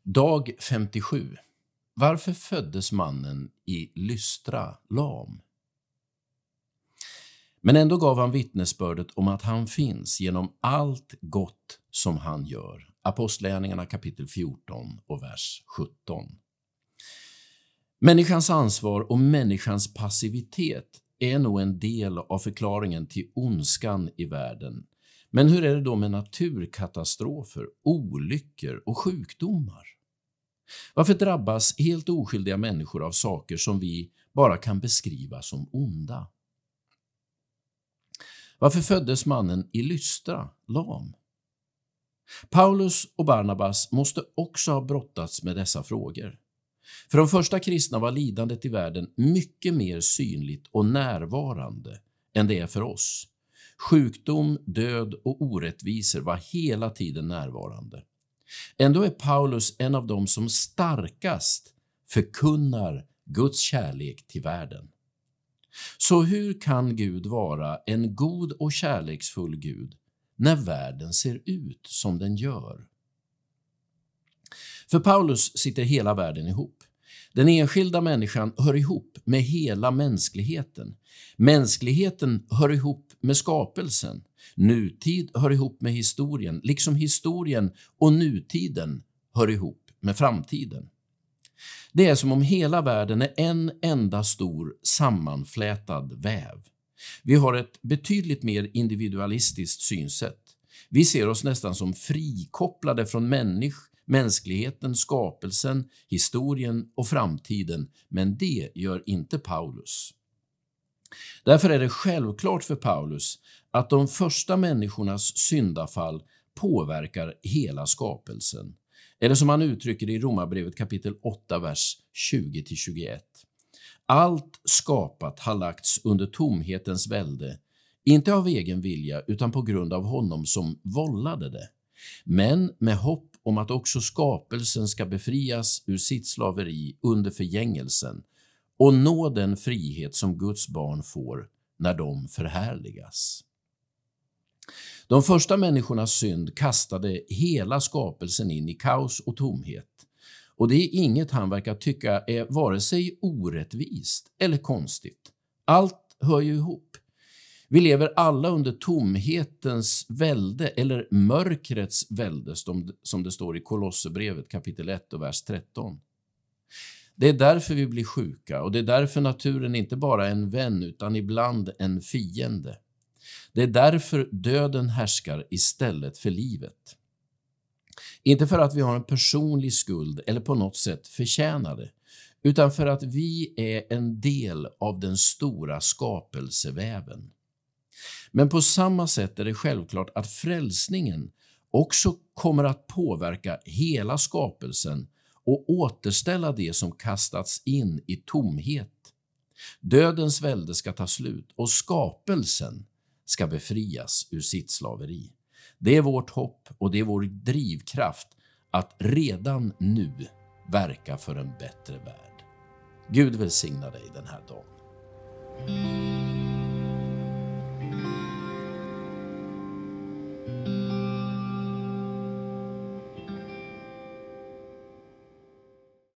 Dag 57. Varför föddes mannen i Lystra lam? Men ändå gav han vittnesbördet om att han finns genom allt gott som han gör. Apostlagärningarna kapitel 14 och vers 17. Människans ansvar och människans passivitet är nog en del av förklaringen till ondskan i världen. Men hur är det då med naturkatastrofer, olyckor och sjukdomar? Varför drabbas helt oskyldiga människor av saker som vi bara kan beskriva som onda? Varför föddes mannen i Lystra lam? Paulus och Barnabas måste också ha brottats med dessa frågor. För de första kristna var lidandet i världen mycket mer synligt och närvarande än det är för oss. Sjukdom, död och orättvisor var hela tiden närvarande. Ändå är Paulus en av dem som starkast förkunnar Guds kärlek till världen. Så hur kan Gud vara en god och kärleksfull Gud när världen ser ut som den gör? För Paulus sitter hela världen ihop. Den enskilda människan hör ihop med hela mänskligheten. Mänskligheten hör ihop med skapelsen. Nutid hör ihop med historien, liksom historien och nutiden hör ihop med framtiden. Det är som om hela världen är en enda stor sammanflätad väv. Vi har ett betydligt mer individualistiskt synsätt. Vi ser oss nästan som frikopplade från mänskligheten, skapelsen, historien och framtiden, men det gör inte Paulus. Därför är det självklart för Paulus att de första människornas syndafall påverkar hela skapelsen. Eller som han uttrycker det i Romarbrevet kapitel 8, vers 20-21. Allt skapat har lagts under tomhetens välde, inte av egen vilja utan på grund av honom som vållade det. Men med hopp om att också skapelsen ska befrias ur sitt slaveri under förgängelsen och nå den frihet som Guds barn får när de förhärligas. De första människornas synd kastade hela skapelsen in i kaos och tomhet. Och det är inget han verkar tycka är vare sig orättvist eller konstigt. Allt hör ju ihop. Vi lever alla under tomhetens välde eller mörkrets välde som det står i Kolosserbrevet kapitel 1 och vers 13. Det är därför vi blir sjuka och det är därför naturen inte bara är en vän utan ibland en fiende. Det är därför döden härskar istället för livet. Inte för att vi har en personlig skuld eller på något sätt förtjänar det, utan för att vi är en del av den stora skapelseväven. Men på samma sätt är det självklart att frälsningen också kommer att påverka hela skapelsen och återställa det som kastats in i tomhet. Dödens välde ska ta slut och skapelsen ska befrias ur sitt slaveri. Det är vårt hopp och det är vår drivkraft att redan nu verka för en bättre värld. Gud välsigna dig den här dagen.